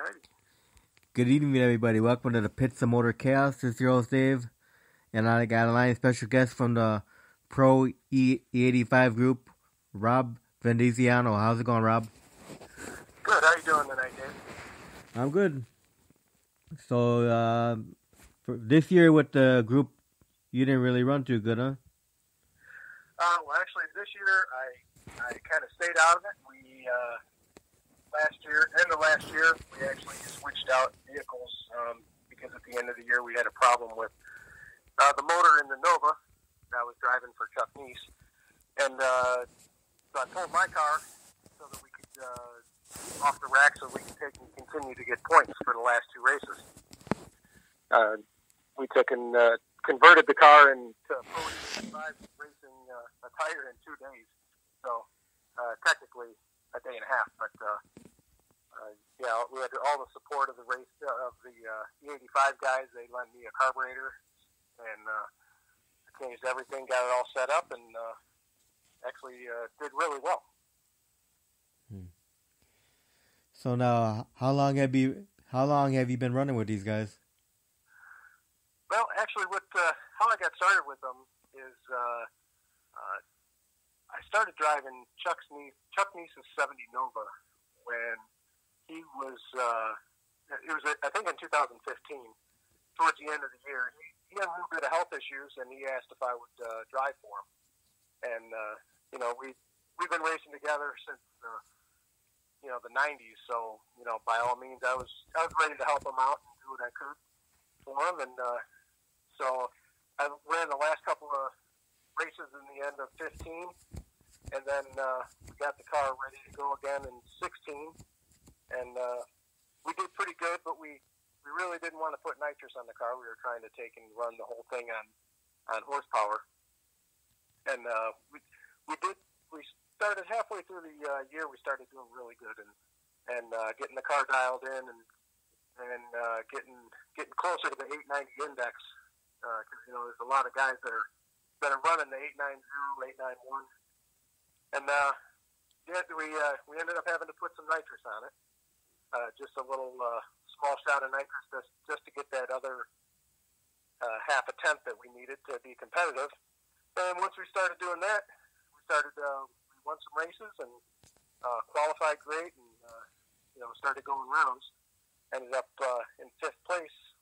Alrighty. Good evening, everybody. Welcome to the Pits of Motor Chaos. This is your host, Dave. And I got a line of special guests from the Pro E85 group, Rob Vinezeano. How's it going, Rob? Good. How you doing tonight, Dave? I'm good. So, for this year with the group, you didn't really run too good, huh? Well, actually, this year I kind of stayed out of it. We end of last year, we actually switched out vehicles because at the end of the year we had a problem with the motor in the Nova that I was driving for Chuck Neese, and so I pulled my car so that we could off the rack so we could take and continue to get points for the last two races. We took and converted the car into Pro E85 racing a tire in 2 days, so technically a day and a half, but yeah, we had all the support of the race of the E85 guys. They lent me a carburetor and changed everything, got it all set up, and actually did really well. So now, how long have you been running with these guys? Well, actually, how I got started with them is I started driving Chuck Neese's 70 Nova when he was, it was I think in 2015, towards the end of the year. He had a little bit of health issues, and he asked if I would drive for him. And you know, we've been racing together since the 90s. So by all means, I was ready to help him out and do what I could for him. And so I ran the last couple of races in the end of 15, and then we got the car ready to go again in 16. And we did pretty good, but we really didn't want to put nitrous on the car. We were trying to take and run the whole thing on horsepower. And we started halfway through the year. We started doing really good and getting the car dialed in and getting closer to the 890 index. Because there's a lot of guys that are running the 890, 891, and we ended up having to put some nitrous on it. Just a little small shot of nitrous just to get that other half a tenth that we needed to be competitive. And once we started doing that, we won some races and qualified great, and started going rounds. Ended up in 5th place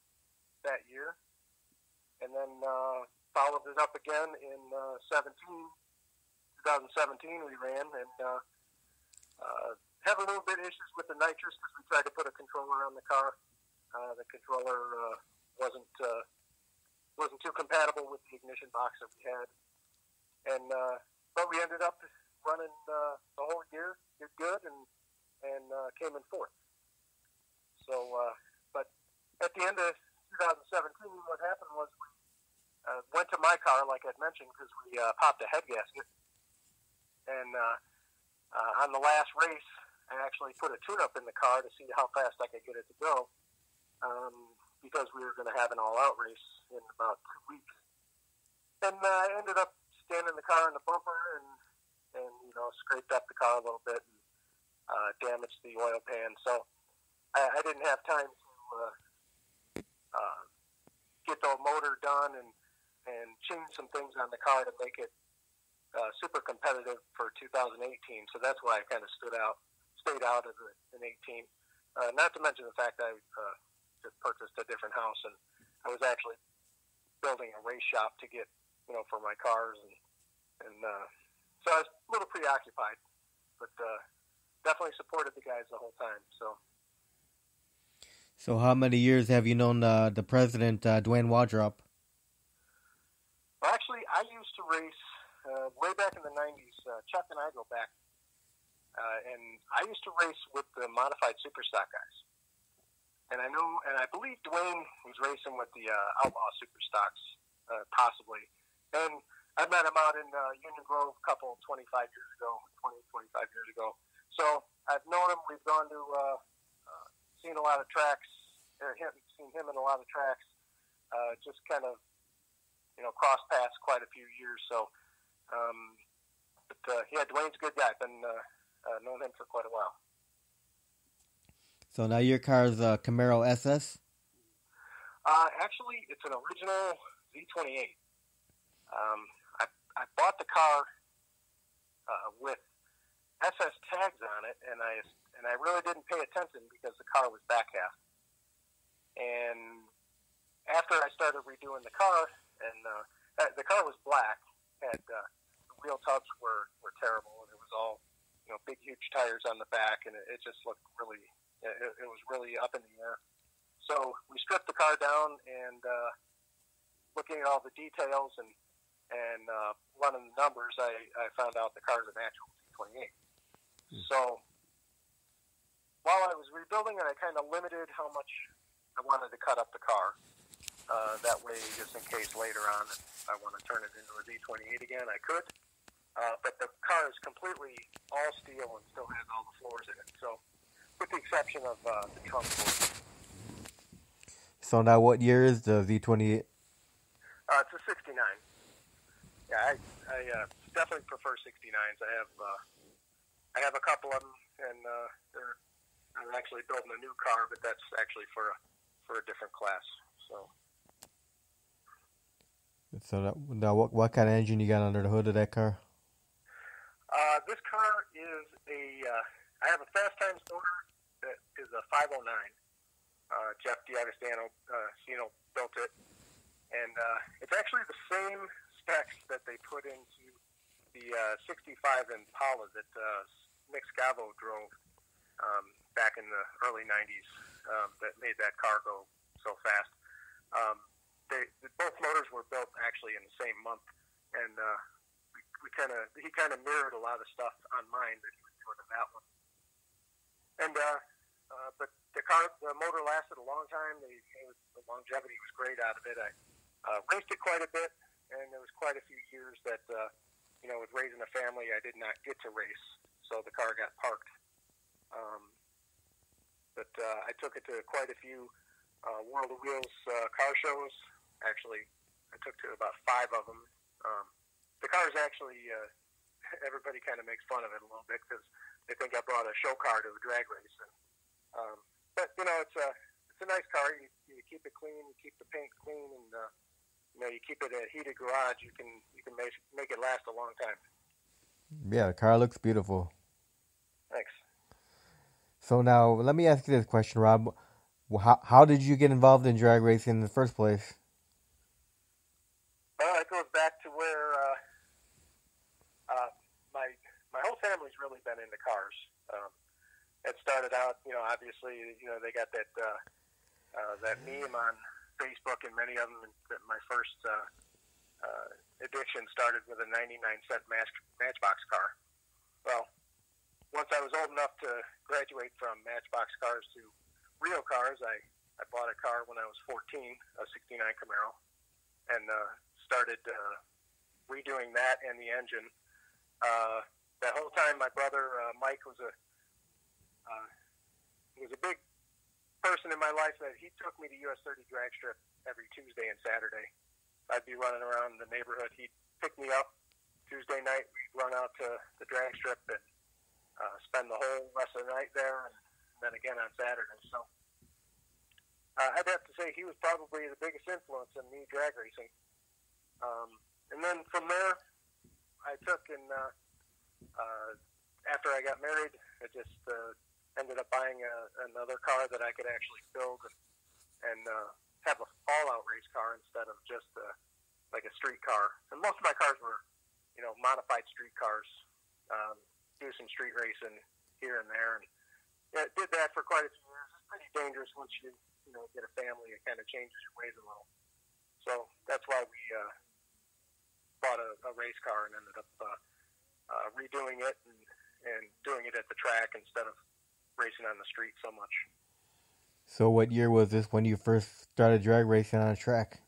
that year, and then followed it up again in 2017 we ran, and have a little bit of issues with the nitrous because we tried to put a controller on the car. The controller wasn't too compatible with the ignition box that we had, and but we ended up running the whole year, did good, and came in 4th. So, but at the end of 2017, what happened was we went to my car, like I'd mentioned, because we popped a head gasket, and on the last race, I actually put a tune-up in the car to see how fast I could get it to go, because we were going to have an all-out race in about 2 weeks. And I ended up standing the car in the bumper and scraped up the car a little bit and damaged the oil pan. So I didn't have time to get the motor done and change some things on the car to make it super competitive for 2018. So that's why I kind of stayed out of in 18. Not to mention the fact I just purchased a different house, and I was actually building a race shop to get for my cars, and so I was a little preoccupied, but definitely supported the guys the whole time. So how many years have you known the president, Dwayne Wardrop? Well, actually, I used to race way back in the 90s. Chuck and I go back. And I used to race with the modified Superstock guys. And I believe Dwayne was racing with the Outlaw Superstocks, possibly. And I met him out in Union Grove a couple, 25 years ago. So I've known him. We've gone to, seen a lot of tracks, seen him in a lot of tracks, just kind of, cross paths quite a few years. So, yeah, Dwayne's a good guy. Been known him for quite a while. So now your car is a Camaro SS? Actually, it's an original Z28. I bought the car with SS tags on it, and I really didn't pay attention because the car was back half. And after I started redoing the car, and the car was black, had the wheel tubs were terrible, and it was all big huge tires on the back, and it just looked really it was really up in the air. So we stripped the car down, and looking at all the details and running the numbers, I found out the car is an actual Z28. So while I was rebuilding it, I kind of limited how much I wanted to cut up the car. That way, just in case later on I want to turn it into a Z28 again, I could. But the car is completely all steel and still has all the floors in it. So with the exception of the trunk floor. So now what year is the Z28? It's a 69. Yeah, I definitely prefer 69s. I have a couple of them, and I'm actually building a new car, but that's actually for a different class. So now what kind of engine you got under the hood of that car? This car is I have a Fast Times motor that is a 509. Jeff D'Agostino built it, and it's actually the same specs that they put into the 65 Impala that Nick Scavo drove back in the early 90s that made that car go so fast. Both motors were built actually in the same month, and he kind of mirrored a lot of stuff on mine that he was doing in that one. And but the motor lasted a long time. The longevity was great out of it. I raced it quite a bit, and there was quite a few years that with raising a family, I did not get to race, so the car got parked. But I took it to quite a few World of Wheels car shows. Actually, I took to about 5 of them. The car is actually everybody kind of makes fun of it a little bit because they think I brought a show car to a drag race. But it's a nice car. You keep it clean, you keep the paint clean, and you keep it a heated garage. You can make it last a long time. Yeah, the car looks beautiful. Thanks. So now let me ask you this question, Rob. How did you get involved in drag racing in the first place? Well, it goes back to where my whole family's really been into cars. It started out, obviously, they got that meme on Facebook, and many of them. My first addiction started with a 99-cent Matchbox car. Well, once I was old enough to graduate from Matchbox cars to real cars, I bought a car when I was 14, a 69 Camaro, and started redoing that and the engine. That whole time, my brother Mike was a big person in my life. That he took me to US 30 drag strip every Tuesday and Saturday. I'd be running around the neighborhood. He'd pick me up Tuesday night. We'd run out to the drag strip and spend the whole rest of the night there, and then again on Saturday. So I'd have to say he was probably the biggest influence in me drag racing. And then from there, I took and after I got married, I just ended up buying another car that I could actually build and have an all-out race car instead of just like a street car. And most of my cars were, modified street cars. Do some street racing here and there, and did that for quite a few years. It's pretty dangerous once you get a family. It kind of changes your ways a little. So that's why we bought a race car and ended up redoing it and doing it at the track instead of racing on the street so much. So what year was this when you first started drag racing on a track?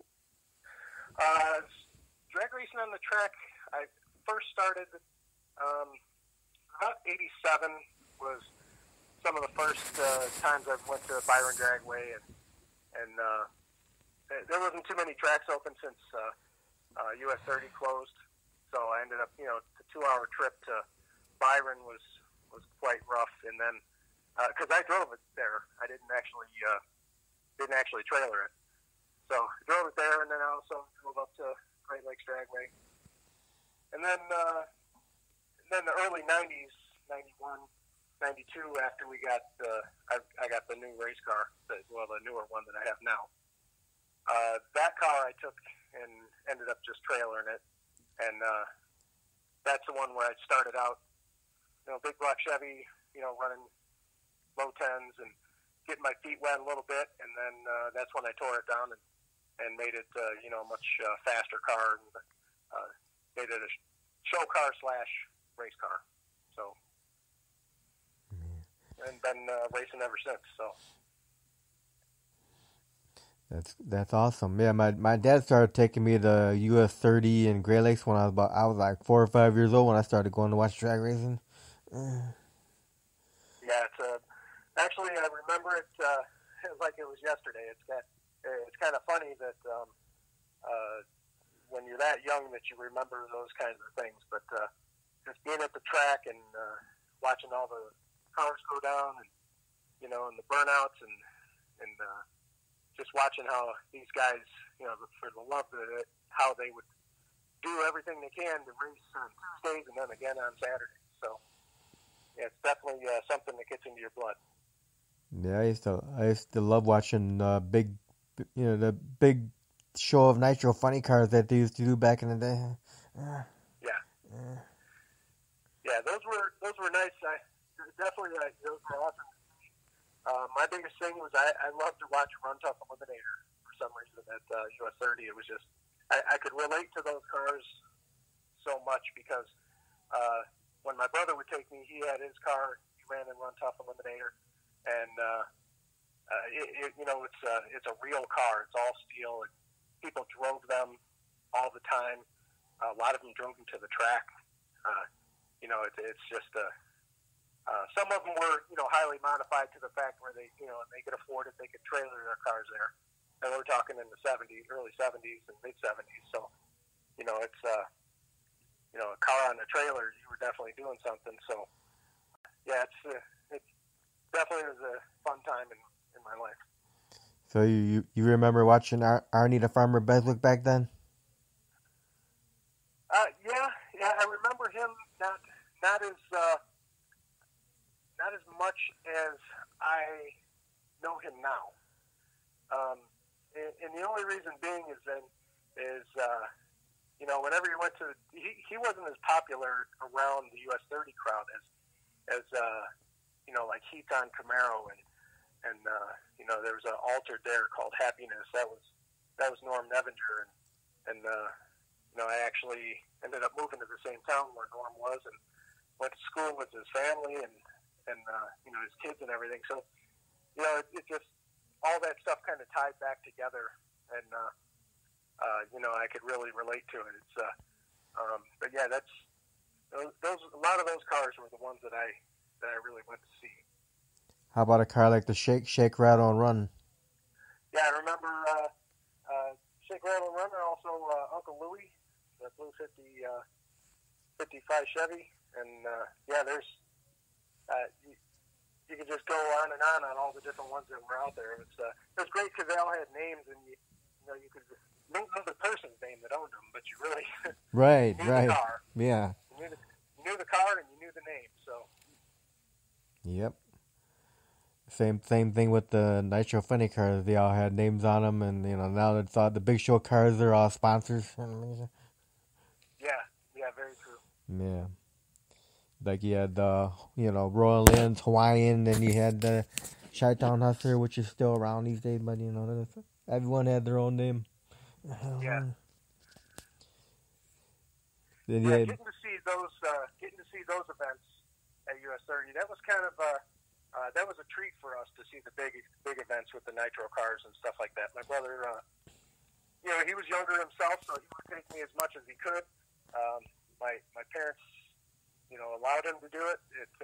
Drag racing on the track, I first started about 87 was some of the first times I went to Byron Dragway, and there wasn't too many tracks open since US 30 closed, so I ended up, the 2-hour trip to Byron was quite rough, and then because I drove it there. I didn't actually trailer it. So I drove it there, and then I also drove up to Great Lakes Dragway. And then the early 90s, 91, 92, after we got I got the new race car, the newer one that I have now. That car I took and ended up just trailering it, and that's the one where I started out, big block Chevy, running low tens and getting my feet wet a little bit, and then that's when I tore it down and made it, a much faster car, and made it a show car / race car. So, and been racing ever since. So. That's awesome. Yeah, my dad started taking me to US 30 in Great Lakes when I was like 4 or 5 years old when I started going to watch drag racing. Yeah, actually I remember it like it was yesterday. It's kind of funny that when you're that young that you remember those kinds of things. But just being at the track and watching all the cars go down and and the burnouts and just watching how these guys, for the love of it, how they would do everything they can to race on Tuesdays and then again on Saturdays. So, yeah, it's definitely something that gets into your blood. Yeah, I used to love watching the big show of nitro funny cars that they used to do back in the day. Yeah, those were nice. Those were awesome. My biggest thing was I loved to watch Run Tough Eliminator for some reason at US 30. It was just, I could relate to those cars so much because when my brother would take me, he had his car, he ran in Run Tough Eliminator, and it's a real car. It's all steel, and people drove them all the time. A lot of them drove them to the track. It's just some of them were, highly modified to the fact where they, they could afford it, they could trailer their cars there. And we're talking in the early 70s and mid 70s. So, it's, a car on a trailer, you were definitely doing something. So, yeah, it definitely was a fun time in my life. So you remember watching Arnie the Farmer Beswick back then? Yeah, I remember him not as much as I know him now. And the only reason being is whenever he went to, he wasn't as popular around the US 30 crowd as like Heat on Camaro and there was an altered there called Happiness. That was Norm Nevinger and I actually ended up moving to the same town where Norm was and went to school with his family and his kids and everything. So, it just, all that stuff kind of tied back together, and I could really relate to it. It's, but yeah, that's those. A lot of those cars were the ones that I really went to see. How about a car like the Shake, Rattle, and Run? Yeah, I remember Shake, Rattle, and Run, and also Uncle Louie, the blue 55 Chevy, and there's. You could just go on all the different ones that were out there. It was great because they all had names, and you could know the person's name that owned them, but you really knew the car. Yeah. You knew the car and you knew the name. So. Yep. Same thing with the Nitro Funny cars. They all had names on them, and now it's all the big show cars. They're all sponsors. Yeah, very true. Yeah. Like you had the, Royal Lands, Hawaiian, and you had the Chi-Town Hustler, which is still around these days, but everyone had their own name. Yeah. Then getting to see those events at US 30, that was kind of that was a treat for us to see the big events with the nitro cars and stuff like that. My brother, he was younger himself, so he would take me as much as he could. My parents, allowed him to do it. It's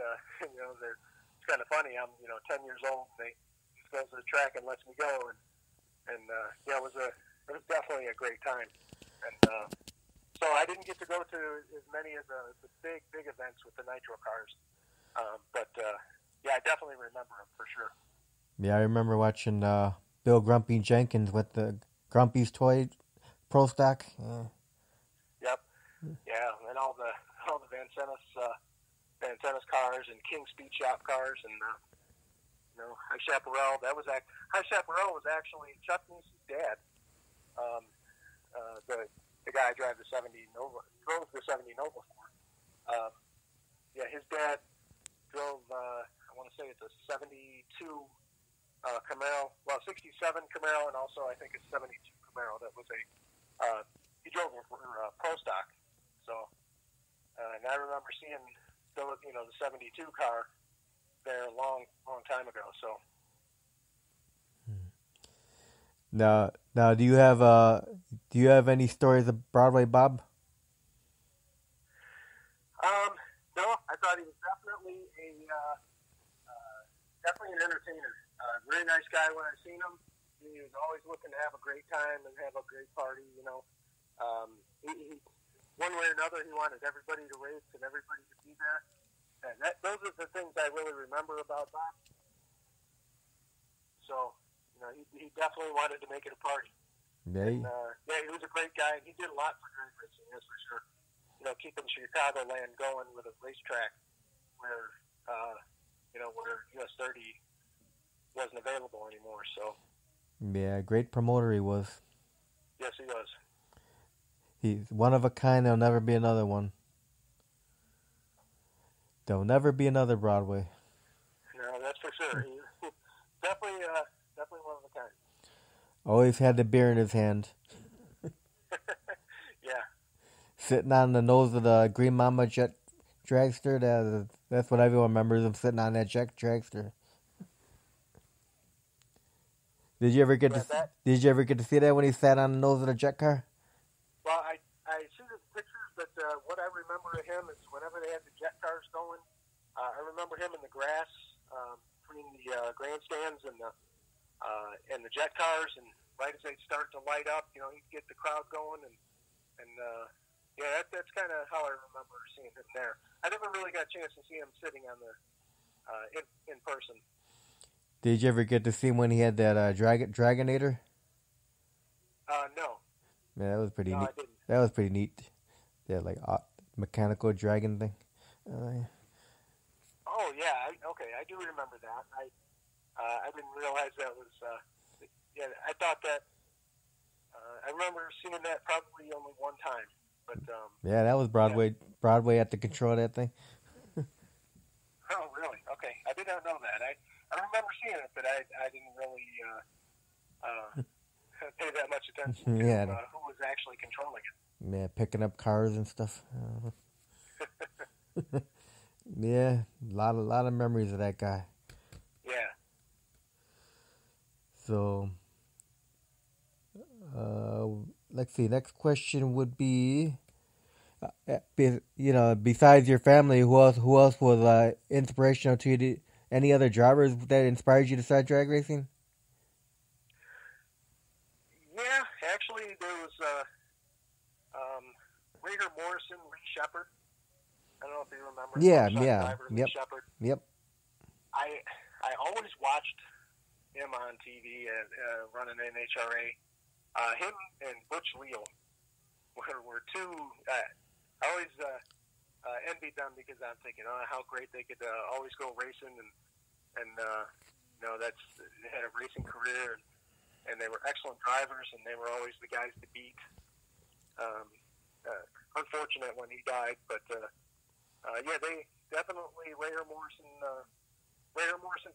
kind of funny. I'm 10 years old, and they just goes to the track and lets me go, and it was definitely a great time. And so I didn't get to go to as many of the big events with the nitro cars, but Yeah, I definitely remember him for sure. Yeah, I remember watching Bill Grumpy Jenkins with the Grumpy's Toy Pro Stock. Yep. Yeah, and all the Vinezeano's cars and King Speed Shop cars and High Chaparral. High Chaparral was actually Chuck Neese's dad. The guy I drove the 70 Nova for. Yeah, his dad drove. I want to say it's a 72 Camaro. Well, 67 Camaro, and also I think it's 72 Camaro. That was he drove for Pro Stock. So, and I remember seeing the 72 car there a long time ago. So. Now, do you have any stories of Broadway Bob? No, I thought he was definitely definitely an entertainer. Very nice guy when I seen him. He was always looking to have a great time and have a great party. He one way or another, he wanted everybody to race and everybody to be there. And those are the things I really remember about Bob. So, he definitely wanted to make it a party. Yeah. And, he was a great guy. He did a lot for drag racing, that's for sure. Keeping Chicagoland going with a racetrack where, where US 30 wasn't available anymore. So. Yeah, great promoter he was. Yes, he was. He's one of a kind. There'll never be another one. There'll never be another Broadway. No, that's for sure. He's definitely one of a kind. Always had the beer in his hand. Yeah. Sitting on the nose of the Green Mama jet dragster. That's what everyone remembers him sitting on that jet dragster. Did you ever get to see that when he sat on the nose of the jet car? Well, I see the pictures, but what I remember of him is whenever they had the jet cars going, I remember him in the grass between the grandstands and the jet cars, and right as they'd start to light up, he'd get the crowd going, and that's kind of how I remember seeing him there. I never really got a chance to see him sitting on the in person. Did you ever get to see him when he had that Dragonator? No. Yeah, that was pretty neat. I didn't. That was pretty neat. That mechanical dragon thing. Oh yeah, I do remember that. I didn't realize that was. I thought that. I remember seeing that probably only one time, but. Yeah, that was Broadway. Yeah. Broadway at the control of that thing. Oh really? Okay, I did not know that. I remember seeing it, but I didn't really pay that much attention to who was actually controlling it. Yeah, picking up cars and stuff. Yeah, a lot of memories of that guy. Yeah. So, let's see. Next question would be, besides your family, who else was inspirational to you? Any other drivers that inspired you to start drag racing? Yeah, actually, there was Raider Morrison, Lee Shepard. I don't know if you remember. Yeah. Driver, Lee Shepard. Yep. I always watched him on TV and running NHRA. Him and Butch Leal were two. I always envied them because I'm thinking, how great they could always go racing and they had a racing career and they were excellent drivers and they were always the guys to beat. Unfortunate when he died, but they definitely Raider Morrison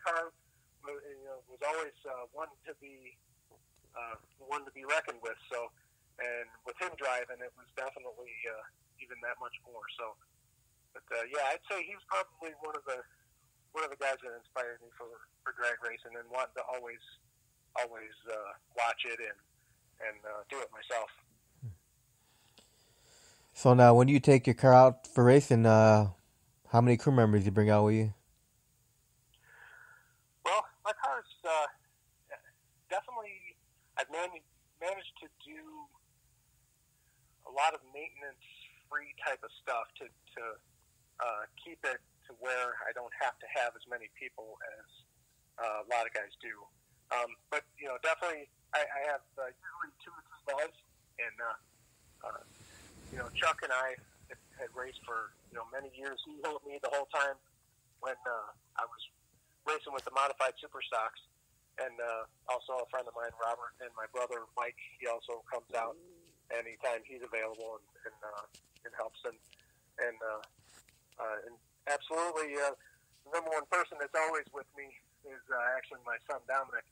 car was always one to be reckoned with. So, and with him driving, it was definitely even that much more. So, but I'd say he was probably one of the guys that inspired me for drag racing and wanted to always watch it and do it myself. So now, when you take your car out for racing, how many crew members you bring out with you? Well, my car's definitely. I've managed to do a lot of maintenance-free type of stuff to keep it to where I don't have to have as many people as a lot of guys do. But, definitely I have usually 2 or 3 guys, and, Chuck and I had raced for, many years. He helped me the whole time when I was racing with the modified super stocks. And also a friend of mine, Robert, and my brother, Mike, he also comes out anytime he's available and helps. And absolutely, the number one person that's always with me is actually my son, Dominic.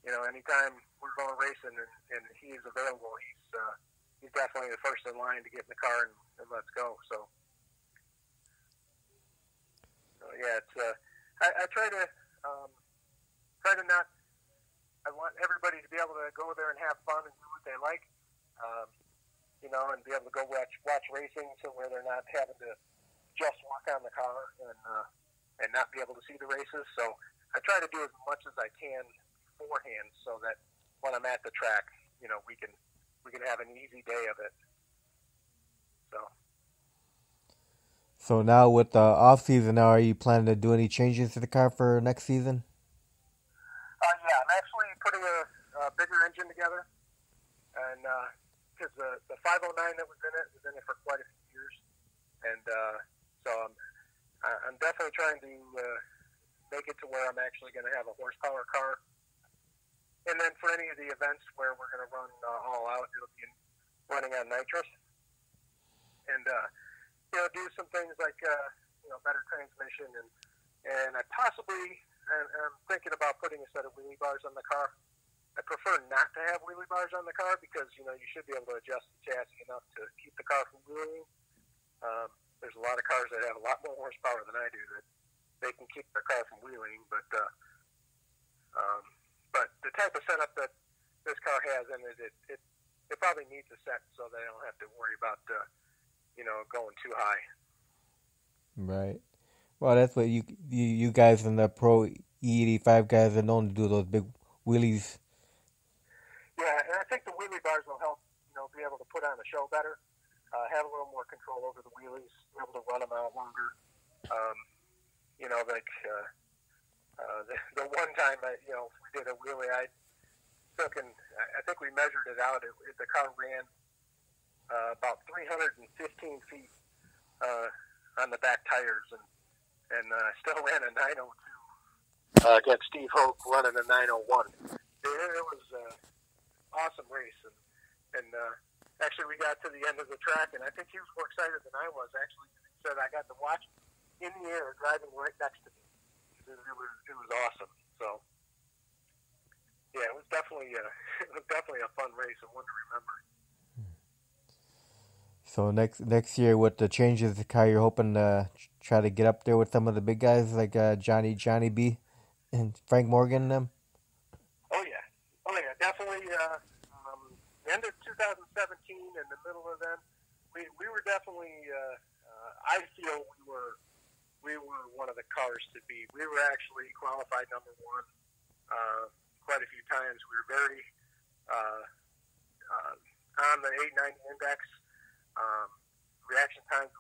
Anytime we're going racing and he's available, he's definitely the first in line to get in the car and let's go. So yeah, it's I try to not. I want everybody to be able to go there and have fun and do what they like, and be able to go watch racing, so where they're not having to just walk on the car and not be able to see the races. So I try to do as much as I can beforehand, so that when I'm at the track, we can have an easy day of it. So now with the off season, now are you planning to do any changes to the car for next season? Yeah, I'm actually putting a bigger engine together, and because the 509 that was in it for quite a few years, and so I'm definitely trying to make it to where I'm actually going to have a horsepower car. And then for any of the events where we're going to run all out, it'll be running on nitrous. And, do some things like, better transmission. And I I'm thinking about putting a set of wheelie bars on the car. I prefer not to have wheelie bars on the car because, you should be able to adjust the chassis enough to keep the car from wheeling. There's a lot of cars that have a lot more horsepower than I do that they can keep their car from wheeling, but the type of setup that this car has in it, it probably needs a set so they don't have to worry about, going too high. Right. Well, that's what you guys in the Pro E85 guys are known to do, those big wheelies. Yeah, and I think the wheelie bars will help, be able to put on a show better, have a little more control over the wheelies, be able to run them out longer. The one time we did a wheelie, I think we measured it out. The car ran about 315 feet on the back tires, and still ran a 902 against Steve Hoke running a 901. It was an awesome race, and actually we got to the end of the track, and I think he was more excited than I was. Actually, he said I got to watch in the air driving right next to me. It was awesome. So yeah, it was definitely a fun race and one to remember. So next year with the changes to the car, you're hoping to try to get up there with some of the big guys like Johnny B and Frank Morgan and them? Oh yeah, definitely. The end of 2017 and the middle of them, we were definitely. I feel we were one of the cars to beat. We were actually qualified number one quite a few times. We were very on the 890 index. Reaction times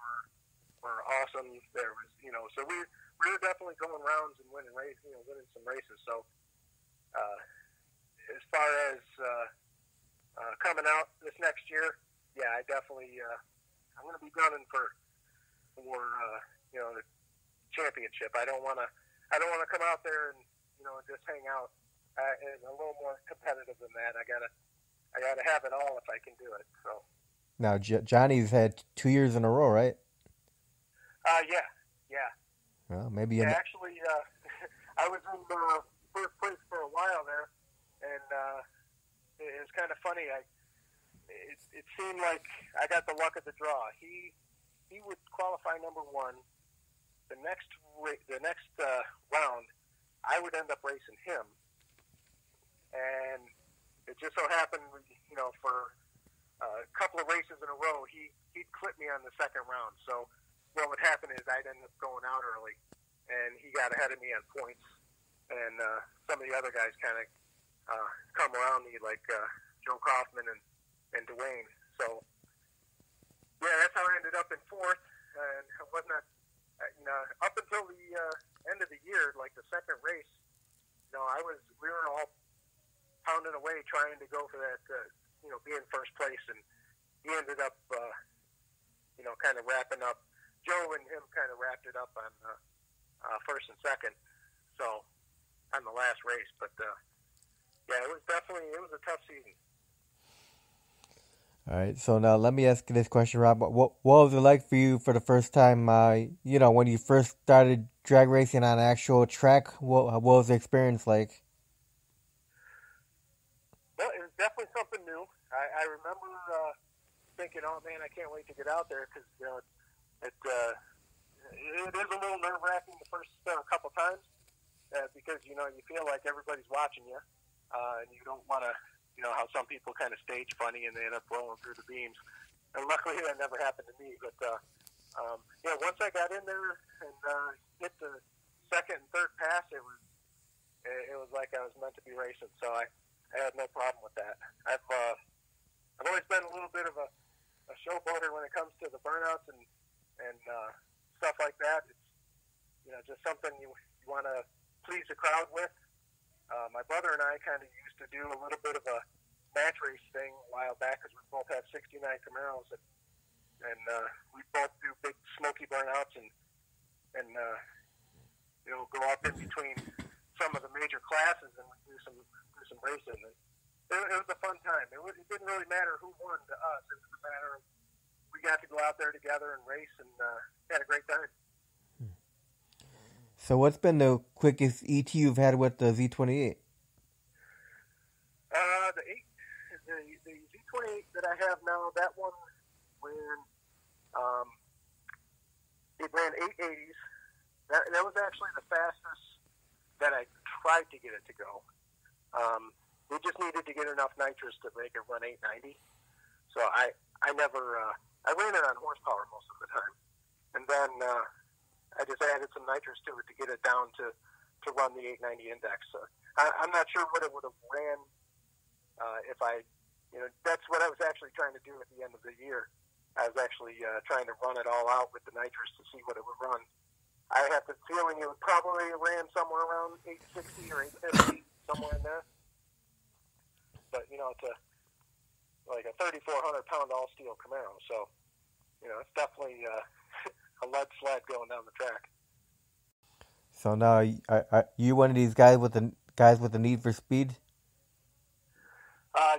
were awesome. There was, so we were definitely going rounds and winning some races. So as far as coming out this next year, yeah, I definitely I'm going to be gunning for the championship. I don't want to come out there and just hang out. And a little more competitive than that. I gotta have it all if I can do it. So now Johnny's had 2 years in a row, right? Yeah. Well, maybe. Yeah, actually, I was in first place for a while there, and it was kind of funny. It seemed like I got the luck of the draw. He would qualify number one. The next round, I would end up racing him, and it just so happened, for a couple of races in a row, he'd clip me on the second round. So what would happen is I'd end up going out early, and he got ahead of me on points, and some of the other guys kind of come around me, like Joe Kaufman and Dwayne. So yeah, that's how I ended up in fourth, and I was not up until the end of the year, like the second race, we were all pounding away trying to go for that, be in first place, and he ended up, kind of wrapping up. Joe and him kind of wrapped it up on first and second, so on the last race. But yeah, it was a tough season. All right, so now let me ask you this question, Rob. What was it like for you for the first time, when you first started drag racing on an actual track? What was the experience like? Well, it was definitely something new. I remember thinking, oh, man, I can't wait to get out there because, it is a little nerve-wracking the first couple times because, you feel like everybody's watching you and you don't want to, how some people kind of stage funny and they end up rolling through the beams. And luckily that never happened to me. But, once I got in there and hit the second and third pass, it was like I was meant to be racing. So I had no problem with that. I've always been a little bit of a showboater when it comes to the burnouts and stuff like that. It's, just something you want to please the crowd with. My brother and I kind of used to do a little bit of a match race thing a while back because we both have 69 Camaros and we both do big smoky burnouts and go up in between some of the major classes and we do some racing. And it was a fun time. It didn't really matter who won to us. It was a matter of we got to go out there together and race and had a great time. So what's been the quickest ET you've had with the Z28? The Z28 that I have now, that one it ran 880s. That was actually the fastest that I tried to get it to go. We just needed to get enough nitrous to make it run 890. So I never I ran it on horsepower most of the time, and then I just added some nitrous to it to get it down to run the 890 index. So I'm not sure what it would have ran if I, that's what I was actually trying to do at the end of the year. I was actually trying to run it all out with the nitrous to see what it would run. I have the feeling it would probably ran somewhere around 860 or 850, somewhere in there. But, it's like a 3,400-pound all-steel Camaro, so, it's definitely a lead sled going down the track. So now, are you one of these guys with the need for speed?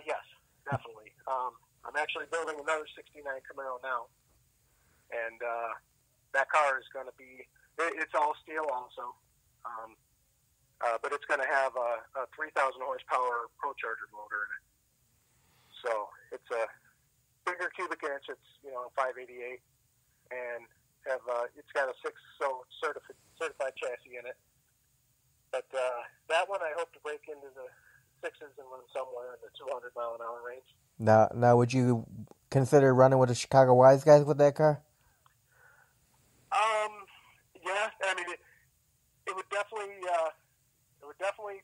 Yes, definitely. I'm actually building another 69 Camaro now, and that car is going to be, it's all steel also, but it's going to have a 3,000 horsepower Pro Charger motor in it. So it's a bigger cubic inch. It's 588, and it's got a 6-so certified chassis in it. But that one I hope to break into the 6s and run somewhere in the 200 mile an hour range. Now, would you consider running with the Chicago Wise guys with that car? Yeah. I mean, it would definitely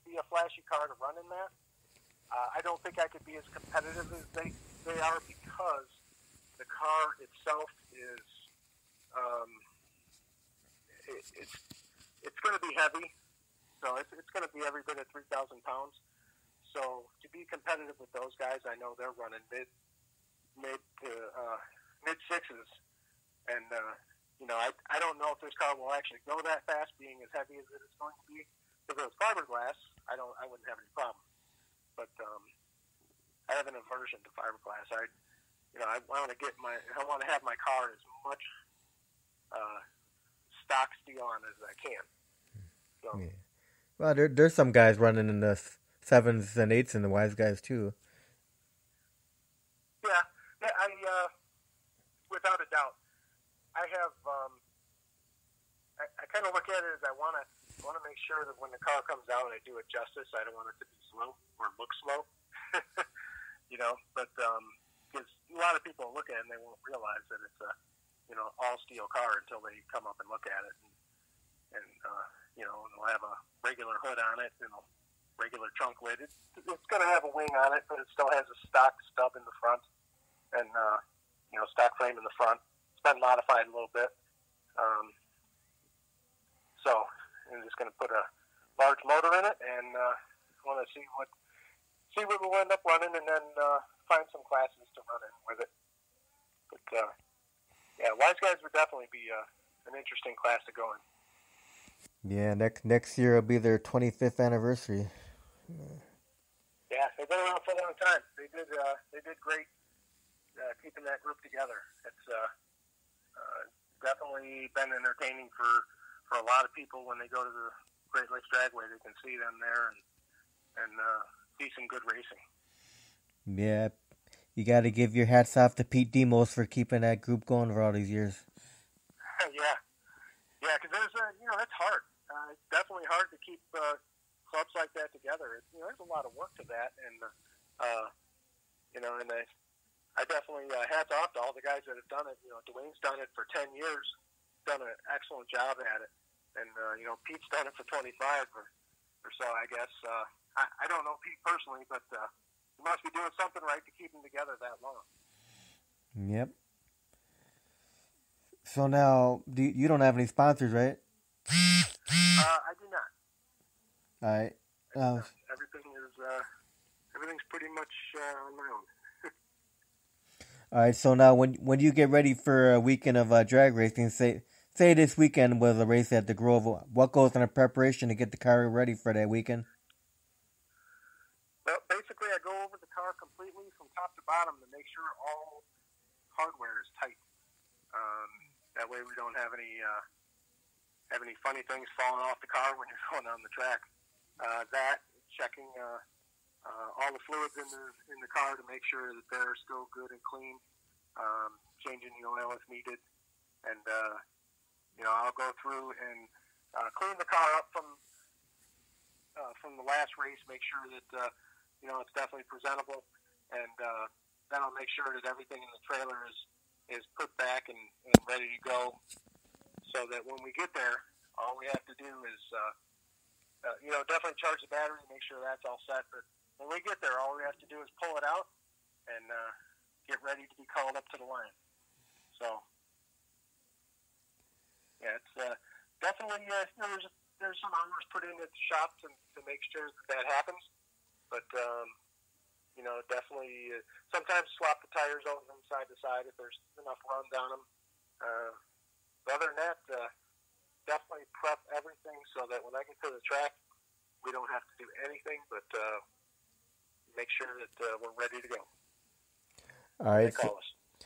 be a flashy car to run in that. I don't think I could be as competitive as they are because the car itself is it's going to be heavy, so it's going to be every bit of 3,000 pounds. So to be competitive with those guys, I know they're running mid sixes, and I don't know if this car will actually go that fast, being as heavy as it is going to be. If it was fiberglass, I wouldn't have any problem. But I have an aversion to fiberglass. I want to have my car as much stock steel on as I can. So. Yeah. Well, there's some guys running in the 7s and 8s and the Wise guys too. Yeah, I without a doubt, I have. I kind of look at it as I want to make sure that when the car comes out, I do it justice. I don't want it to be slow or look slow, But because a lot of people look at it and they won't realize that it's a all steel car until they come up and look at it, and it'll have a regular hood on it, regular trunk lid. It's going to have a wing on it, but it still has a stock stub in the front and stock frame in the front. It's been modified a little bit. So I'm just going to put a large motor in it, and want to see what we'll end up running, and then find some classes to run in with it. But yeah, Wise Guys would definitely be an interesting class to go in. Yeah, next year will be their 25th anniversary. Yeah, they've been around for a long time. They did great keeping that group together. It's definitely been entertaining for a lot of people when they go to the Great Lakes Dragway. They can see them there and see some good racing. Yeah, you got to give your hats off to Pete Demos for keeping that group going for all these years. Yeah, because there's that's hard. It's definitely hard to keep clubs like that together. There's a lot of work to that, and and I definitely hats off to all the guys that have done it. Dwayne's done it for 10 years, done an excellent job at it, and Pete's done it for 25 or so, I guess. I don't know Pete personally, but he must be doing something right to keep them together that long. Yep. So now, you don't have any sponsors, right? I do not. All right. Everything's pretty much on my own. All right. So now, when you get ready for a weekend of drag racing, say this weekend was a race at the Grove, what goes into preparation to get the car ready for that weekend? Well, basically, I go over the car completely from top to bottom to make sure all hardware is tight. That way, we don't have any funny things falling off the car when you're going on the track. Checking all the fluids in the car to make sure that they're still good and clean. Changing the oil if needed, and I'll go through and clean the car up from the last race. Make sure that it's definitely presentable, and then I'll make sure that everything in the trailer is put back and ready to go, so that when we get there, all we have to do is definitely charge the battery, make sure that's all set. But when we get there, all we have to do is pull it out and get ready to be called up to the line. So yeah, it's definitely there's some hours put in at the shop to make sure that happens. But definitely sometimes swap the tires over from side to side if there's enough runs on them. Other than that, definitely prep everything so that when I get to the track, we don't have to do anything but make sure that we're ready to go. All right.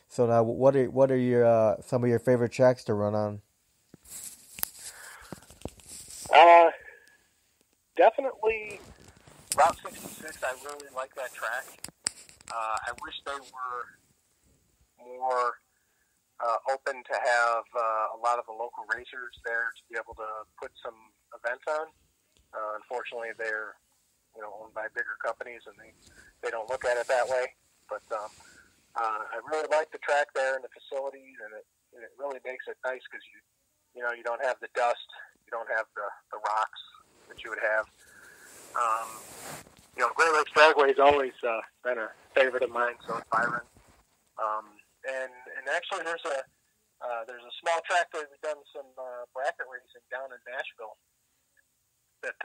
So now, what are your some of your favorite tracks to run on? Definitely Route 66. I really like that track. I wish they were more open to have a lot of the local racers there to be able to put some events on. Unfortunately, they're owned by bigger companies, and they don't look at it that way. But I really like the track there and the facilities, and it really makes it nice because you don't have the dust, you don't have the rocks that you would have. Great Lakes Dragway has always been a favorite of mine, so it's Byron. And actually, there's a small track that we've done some bracket racing down in Nashville that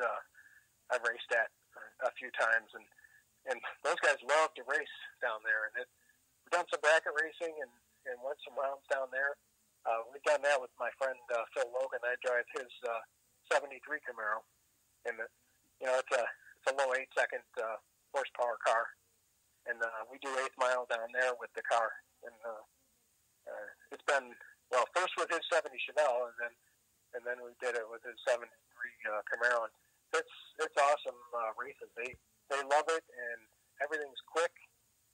I've raced at a few times, and those guys love to race down there. And we've done some bracket racing and went some rounds down there. We've done that with my friend Phil Logan. I drive his 73 Camaro, and it's a low 8-second horsepower car, and we do 8th mile down there with the car. And it's been first with his 70 Chevelle, and then we did it with his 73 Camaro. And it's awesome racing. They love it, and everything's quick.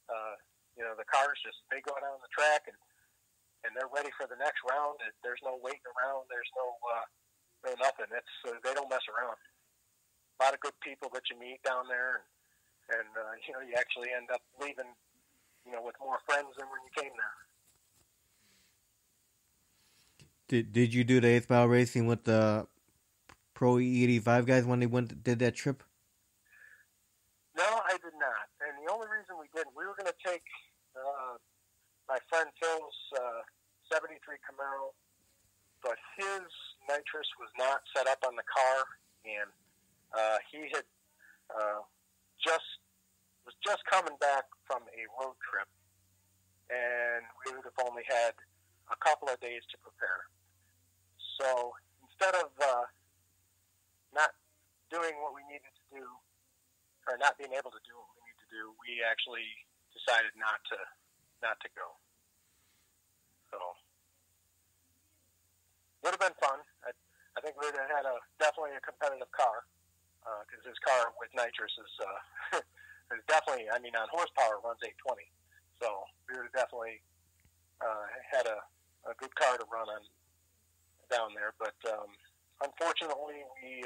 The cars they go down the track and they're ready for the next round. There's no waiting around. There's no nothing. They don't mess around. A lot of good people that you meet down there, and you actually end up leaving with more friends than when you came there. Did you do the 8th mile racing with the Pro E85 guys when they did that trip? No, I did not. And the only reason we didn't, we were going to take my friend Phil's 73 Camaro but his nitrous was not set up on the car, and he had was just coming back from a road trip, and we would have only had a couple of days to prepare. So instead of not doing what we needed to do, or not being able to do what we need to do, we actually decided not to go. So would have been fun. I think we would have had definitely a competitive car, because his car with nitrous is definitely, I mean, on horsepower runs 820. So we would have definitely had a good car to run on down there. But unfortunately, we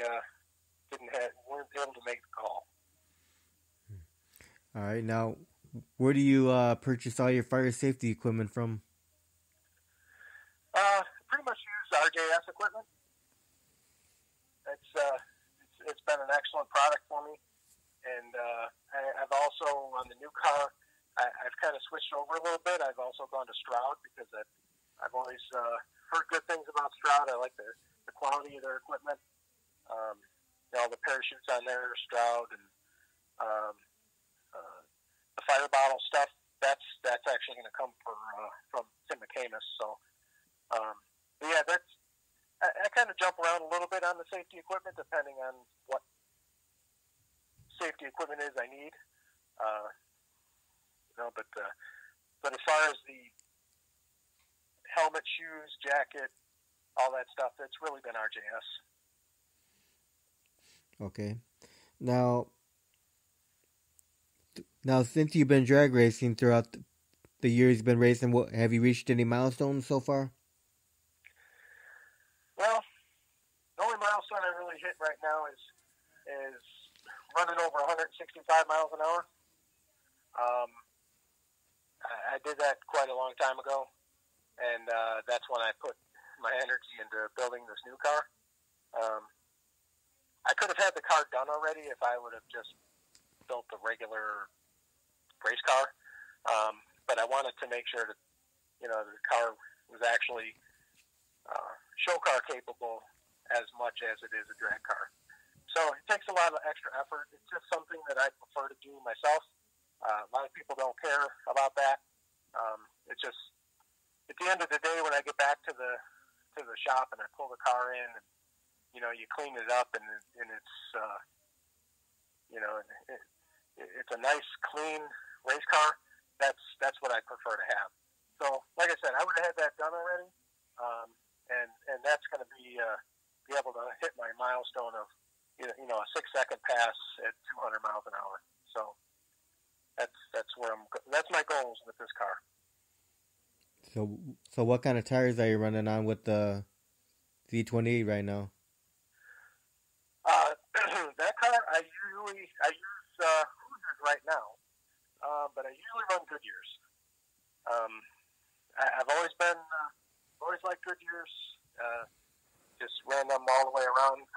weren't able to make the call. All right, now where do you purchase all your fire safety equipment from? Pretty much use RJS equipment. It's been an excellent product for me, and I've also, on the new car, I've kind of switched over a little bit. I've also gone to Stroud because I've always heard good things about Stroud. I like the quality of their equipment. All the parachutes on there, Stroud, and the fire bottle stuff. That's actually going to come from Tim McCamus. So, yeah, I kind of jump around a little bit on the safety equipment depending on what safety equipment is I need. But as far as the helmet, shoes, jacket, all that stuff, it's really been RJS. Okay. Now, since you've been drag racing throughout the years you've been racing, have you reached any milestones so far? Well, the only milestone I really hit right now is running over 165 miles an hour. I did that quite a long time ago, and that's when I put my energy into building this new car. I could have had the car done already if I would have just built the regular race car, but I wanted to make sure that the car was actually show car capable as much as it is a drag car. So it takes a lot of extra effort. It's just something that I prefer to do myself. A lot of people don't care about that. It's just at the end of the day, when I get back to the shop and I pull the car in, and you clean it up, and it's it's a nice clean race car. That's what I prefer to have. So like I said, I would have had that done already. And that's going to be able to hit my milestone of a 6-second pass at 200 miles an hour. So that's my goals with this car. So what kind of tires are you running on with the Z28 right now? That car I use Hoosiers right now, but I usually run Goodyears. I've always liked Goodyears. Just ran them all the way around.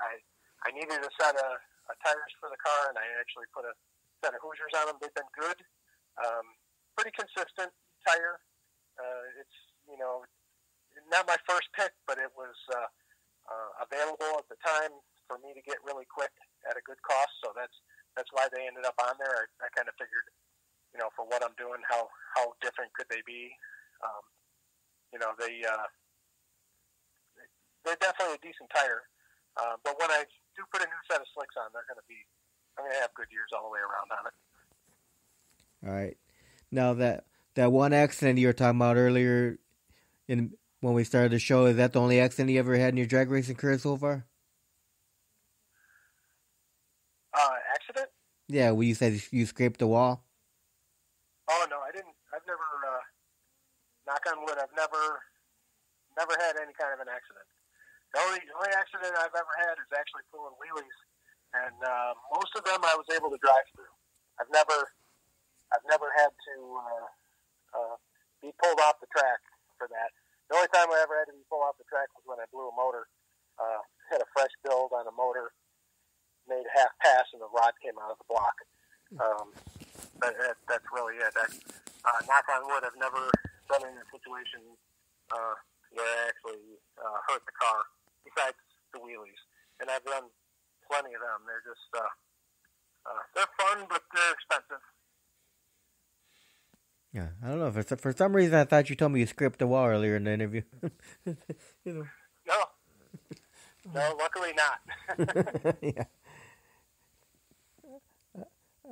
I needed a set of tires for the car, and I actually put a set of Hoosiers on them. They've been good. Pretty consistent tire. It's not my first pick, but it was available at the time for me to get really quick at a good cost. So that's why they ended up on there. I kind of figured, for what I'm doing, how different could they be? They're definitely a decent tire. But when I do put a new set of slicks on, I'm going to have Goodyears all the way around on it. All right. Now that one accident you were talking about earlier, when we started the show, is that the only accident you ever had in your drag racing career so far? Accident? Yeah, you said you scraped the wall. Oh no, I didn't. I've never. Knock on wood. I've never had any kind of an accident. The only accident I've ever had is actually pulling wheelies, and most of them I was able to drive through. I've never had to be pulled off the track for that. The only time I ever had to be pulled off the track was when I blew a motor. Had a fresh build on a motor, made a half pass, and the rod came out of the block. That's really it. Knock on wood, I've never been in a situation that actually hurt the car, besides the wheelies. And I've done plenty of them. They're just they're fun, but they're expensive. Yeah, I don't know. For some reason, I thought you told me you scraped the wall earlier in the interview. You know. No, luckily not. Yeah.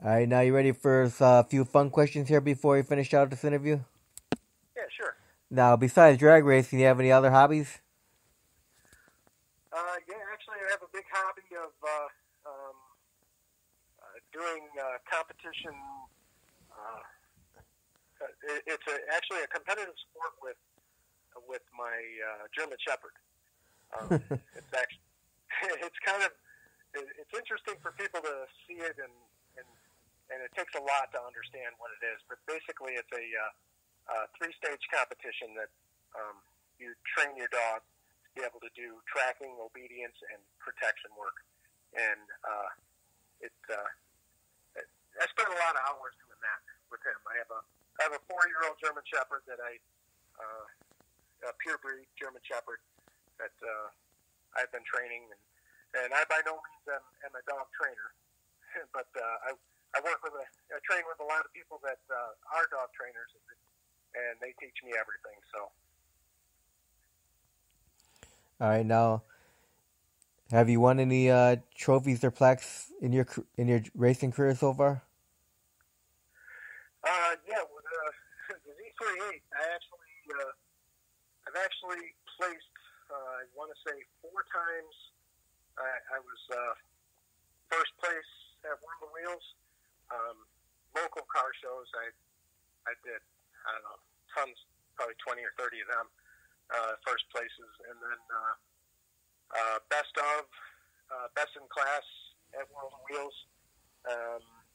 All right, now you ready for a few fun questions here before we finish out this interview? Yeah, sure. Now, besides drag racing, do you have any other hobbies? Yeah, actually, I have a big hobby of doing competition. It's actually a competitive sport with my German Shepherd. It's kind of it's interesting for people to see it, and it takes a lot to understand what it is. But basically, it's a 3-stage competition that you train your dog to be able to do tracking, obedience, and protection work. And I spent a lot of hours doing that with him. I have a 4-year-old German Shepherd that a pure breed German Shepherd that I've been training, and I by no means am a dog trainer, but I train with a lot of people that are dog trainers, and they teach me everything. So. All right, now, have you won any trophies or plaques in your racing career so far? Yeah, with the Z38, I've actually placed. I want to say 4 times. I was first place at World of Wheels. Local car shows, I did, I don't know, tons, probably 20 or 30 of them, first places. And then best in class at World of Wheels.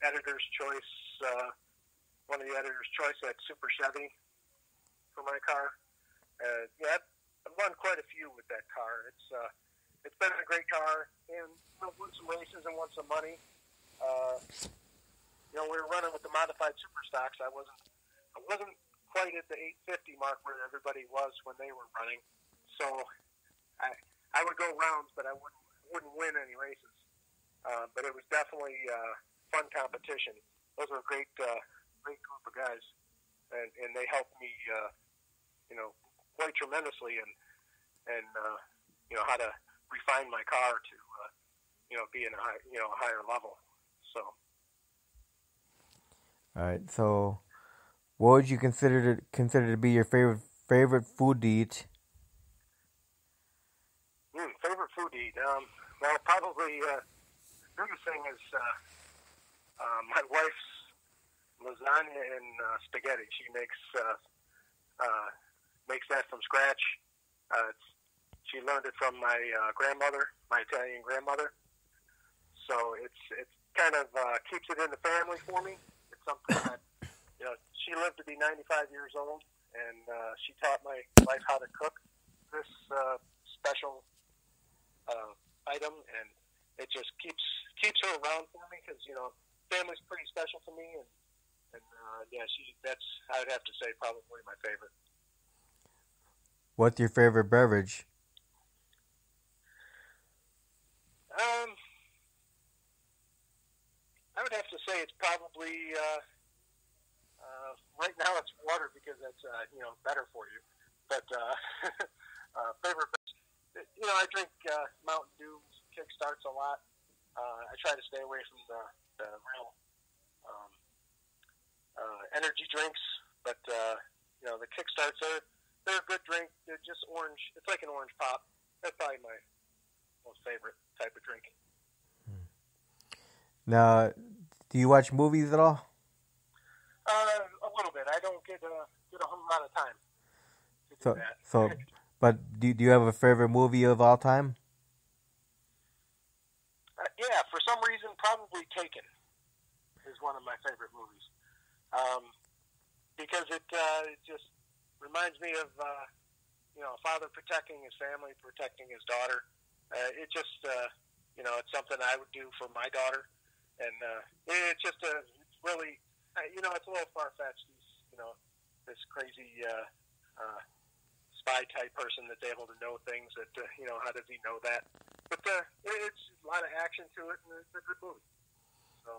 Editor's choice, one of the editor's choice at Super Chevy for my car. Yeah, I've won quite a few with that car. It's been a great car, and won some races and won some money. We were running with the modified super stocks. I wasn't quite at the 850 mark where everybody was when they were running. So I would go rounds, but I wouldn't win any races. But it was definitely fun competition. Those were a great group of guys, and they helped me, quite tremendously, and how to refine my car to be in a higher level. So. All right. So, what would you consider to be your favorite food to eat? Favorite food to eat? Well, probably the biggest thing is my wife's lasagna and spaghetti. She makes that from scratch. She learned it from my grandmother, my Italian grandmother. So it's kind of keeps it in the family for me. It's something that she lived to be 95 years old, and she taught my wife how to cook this special item, and it just keeps her around for me because family's pretty special to me, and that's I would have to say probably my favorite. What's your favorite beverage? I would have to say it's probably right now it's water because that's better for you. But favorite, I drink Mountain Dew Kickstarts a lot. I try to stay away from the real energy drinks, but the Kickstarts they're a good drink. They're just orange. It's like an orange pop. That's probably my most favorite type of drink. Now, do you watch movies at all? A little bit. I don't get a whole lot of time to do that. But do you have a favorite movie of all time? Yeah, for some reason, probably Taken is one of my favorite movies. Because it just reminds me of a father protecting his family, protecting his daughter. It just it's something I would do for my daughter, and it's just it's really it's a little far fetched. This crazy spy type person that's able to know things that, how does he know that? But it's a lot of action to it, and it's a good movie. So